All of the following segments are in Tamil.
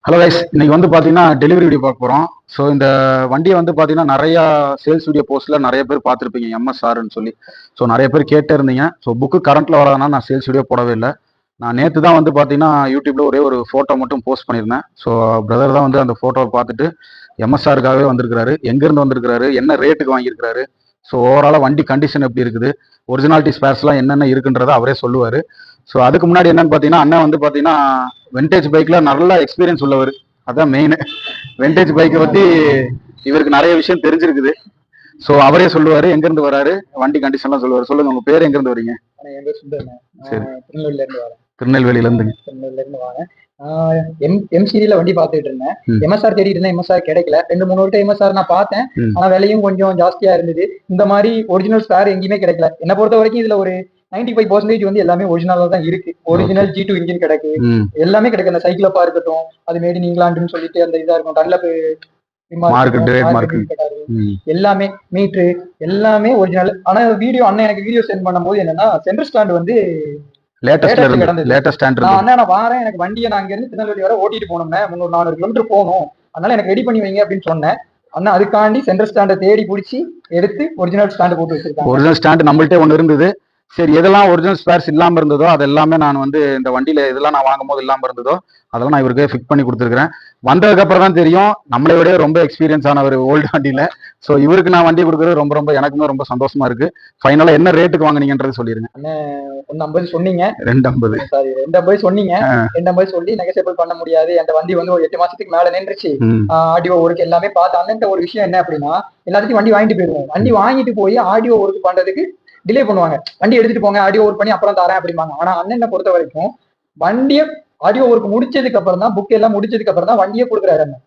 ஹலோ கைஸ், இன்னைக்கு வந்து பார்த்தீங்கன்னா டெலிவரி வீடியோ பார்க்க போகிறோம். ஸோ இந்த வண்டியை வந்து பார்த்தீங்கன்னா நிறையா சேல்ஸ் வீடியோ போஸ்ட்டில் நிறைய பேர் பார்த்துருப்பீங்க எம்எஸ்ஆர்னு சொல்லி. ஸோ நிறைய பேர் கேட்டே இருந்தீங்க. ஸோ புக்கு கரண்ட்டில் வராதனால நான் சேல்ஸ் வீடியோ போடவே இல்லை. நான் நேற்று தான் வந்து பார்த்தீங்கன்னா யூடியூப்பில் ஒரே ஒரு ஃபோட்டோ மட்டும் போஸ்ட் பண்ணியிருந்தேன். ஸோ பிரதர் தான் வந்து அந்த ஃபோட்டோவை பார்த்துட்டு எம்எஸ்ஆருக்காகவே வந்திருக்கிறாரு, எங்கேருந்து வந்திருக்கிறாரு, என்ன ரேட்டுக்கு வாங்கியிருக்கிறாரு, ஸோ ஓவராலாக வண்டி கண்டிஷன் எப்படி இருக்குது, ஒரிஜினாலிட்டி ஸ்பேர்ஸ்லாம் என்னென்ன இருக்குன்றதை அவரே சொல்லுவார். ஸோ அதுக்கு முன்னாடி என்னன்னு பார்த்தீங்கன்னா அண்ணன் வந்து பார்த்தீங்கன்னா வெண்டேஜ் பைக்கில் நல்ல எக்ஸ்பீரியன்ஸ் உள்ளவர். அதான் மெயின். வெண்டேஜ் பைக்கை பற்றி இவருக்கு நிறைய விஷயம் தெரிஞ்சிருக்குது. ஸோ அவரே சொல்லுவார், எங்கேருந்து வராரு, வண்டி கண்டிஷன்லாம் சொல்லுவார். சொல்லுங்கள், உங்கள் பேர் எங்கேருந்து வரீங்க? என் பேர் சுந்தரன். சரி, திருநெல்வேலியிலேருந்து வரேன். திருநெல்வேலியிலேருந்துங்க. திருநெல்வேலியிலேருந்து வரேன். எம்சிடியில் வண்டி பார்த்துட்டு இருந்தேன். எம்எஸ்ஆர் தேடிட்டு இருந்தேன், எம்எஸ்ஆர் கிடைக்கல. 2-3 வருடம் எம்எஸ்ஆர் நான் பார்த்தேன். ஆனால் விலையும் கொஞ்சம் ஜாஸ்தியாக இருந்தது. இந்த மாதிரி ஒரிஜினல் ஸ்பேர் எங்கேயுமே கிடைக்கல. என்னை பொறுத்த வரைக்கும் இதில் ஒரு 95% வந்து எல்லாமே ஒரிஜினலாக தான் இருக்கு. ஒரிஜினல் G2 இன்ஜின் கிடைக்கு, எல்லாமே கிடைக்கும். அந்த சைக்கிளப்பா இருக்கட்டும், அது மேட் இன் இங்கிலாந்துன்னு சொல்லிட்டு அந்த இதா இருக்கும், டன்லப் எல்லாமே மீட்ரு எல்லாமே ஒரிஜினல். ஆனா வீடியோ அண்ணன் எனக்கு வீடியோ சென்ட் பண்ணும்போது என்னன்னா சென்டர் ஸ்டாண்ட் வந்து நான் வாரேன், எனக்கு வண்டியை நான் இங்க இருந்து திருநெல்வேலி வர ஓட்டிட்டு போனோம்னா 300-400 கிலோமீட்டர் போகணும், அதனால எனக்கு ரெடி பண்ணி வைங்க அப்படின்னு சொன்னேன். அண்ணா அதுக்காண்டி சென்டர் ஸ்டாண்டை தேடி பிடிச்சி எடுத்து ஒரிஜினல் ஸ்டாண்ட் போட்டு வச்சிருக்காங்க. ஒரிஜினல் ஸ்டாண்ட் நம்மள்ட்ட ஒன்று இருந்தது. சரி, எதெல்லாம் ஒரிஜினல் ஸ்பேர்ஸ் இல்லாமல் இருந்ததோ அது எல்லாமே நான் வந்து இந்த வண்டியில் இதெல்லாம் நான் வாங்கும் போது இல்லாமல் இருந்ததோ அதெல்லாம் நான் இவருக்கு ஃபிட் பண்ணி கொடுத்துருக்கிறேன். வந்ததுக்கப்புறம் தான் தெரியும், நம்மளை விட ரொம்ப எக்ஸ்பீரியன்ஸ் ஆன ஒரு ஓல்டு வண்டியில். ஸோ இவருக்கு நான் வண்டி கொடுக்குறது ரொம்ப ரொம்ப எனக்குமே ரொம்ப சந்தோஷமா இருக்கு. ஃபைனலாக என்ன ரேட்டுக்கு வாங்கினீங்கன்றது சொல்லிடுங்க. 150 சொன்னீங்க. 250 சாரி 250 சொன்னீங்க. 250 சொல்லி நெகோசியபிள் பண்ண முடியாது. அந்த வண்டி வந்து ஒரு 8 மாசத்துக்கு மேல நின்றுச்சு. ஆடியோ ஒர்க் எல்லாமே பார்த்து அண்ணன் ஒரு விஷயம் என்ன அப்படின்னா, எல்லாத்தையும் வண்டி வாங்கிட்டு போயிடுவோம். வண்டி வாங்கிட்டு போய் ஆடியோ ஒர்க் பண்றதுக்கு டிலே பண்ணுவாங்க. வண்டி எடுத்துட்டு போங்க, ஆடியோ ஒர்க் பண்ணி அப்புறம் தரேன் அப்படிம்பாங்க. ஆனா அண்ணனை பொறுத்த வரைக்கும் வண்டியை ஆடியோ ஒர்க் முடிச்சதுக்கு அப்புறம் தான், புக் எல்லாம் முடிச்சதுக்கு அப்புறம் தான் வண்டியே கொடுக்குறாரு அண்ணன்.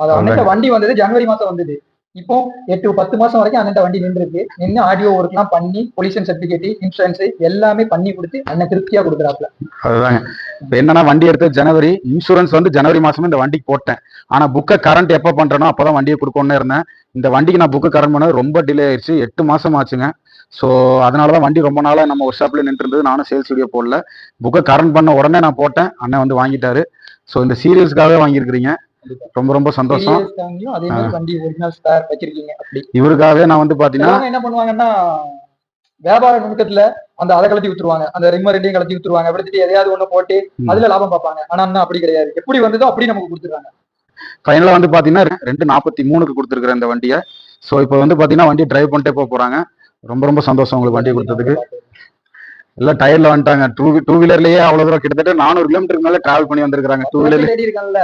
அது அண்ணன் வண்டி வந்தது ஜனவரி மாசம் வந்தது. இப்போ 8-10 மாசம் வரைக்கும் அண்ணன் வண்டி நின்றுருக்கு. நின்று ஆடியோ ஒர்க் எல்லாம் பண்ணி பொல்யூஷன் சர்டிபிகேட், இன்சூரன்ஸ் எல்லாமே பண்ணி கொடுத்து அண்ணன் திருப்தியா கொடுக்குறாப்ல. அதுதாங்க. இப்போ என்னன்னா வண்டி எடுத்து ஜனவரி, இன்சூரன்ஸ் வந்து ஜனவரி மாசமே இந்த வண்டிக்கு போட்டேன். ஆனா புக்கை கரண்ட் எப்போ பண்றேனோ அப்பதான் வண்டியை கொடுக்கணும்னு இருந்தேன். இந்த வண்டிக்கு நான் புக்கு கரண்ட் பண்ணது ரொம்ப டிலே ஆயிடுச்சு. 8 மாசம் ஆச்சுங்க. ஸோ அதனாலதான் வண்டி ரொம்ப நாளாக நம்ம ஒரு ஷாப்ல நின்று இருந்தது. நானும் சேல்ஸ் வீடியோ போடல. புக்கை கரண்ட் பண்ண உடனே நான் போட்டேன், அண்ணன் வந்து வாங்கிட்டாரு. ஸோ இந்த சீரியல்ஸ்க்காகவே வாங்கியிருக்கிறீங்க, ரொம்ப ரொம்ப சந்தோஷம். இவருக்காகவே நான் வந்து பாத்தீங்கன்னா என்ன பண்ணுவாங்கன்னா, வியாபார நுணுக்கத்துல அந்த அதை கலத்தி வித்துருவாங்க, அந்த ரிம்மர் ரெண்டையும் கலத்தி வித்துருவாங்க, விடுத்துட்டு எதையாவது ஒண்ணு போட்டு அதுல லாபம் பார்ப்பாங்க. ஆனா அப்படி கிடையாது, எப்படி வந்ததோ அப்படி நமக்கு கொடுத்துருக்காங்க. ஃபைனலா வந்து பாத்தீங்கன்னா 243க்கு கொடுத்துருக்குற இந்த வண்டியை. ஸோ இப்போ வந்து பாத்தீங்கன்னா வண்டி டிரைவ் பண்ணிட்டே போறாங்க. ரொம்ப ரொம்ப சந்தோஷம் உங்களுக்கு வண்டி கொடுத்ததுக்கு. எல்லாம் டயர்ல வந்துட்டாங்க. டூ வீலர்லயே அவ்வளவு தூரம் கிட்டத்தட்ட 400 கிலோமீட்டருக்கு மேல டிராவல் பண்ணி வந்திருக்காங்க. டூ வீலர்ல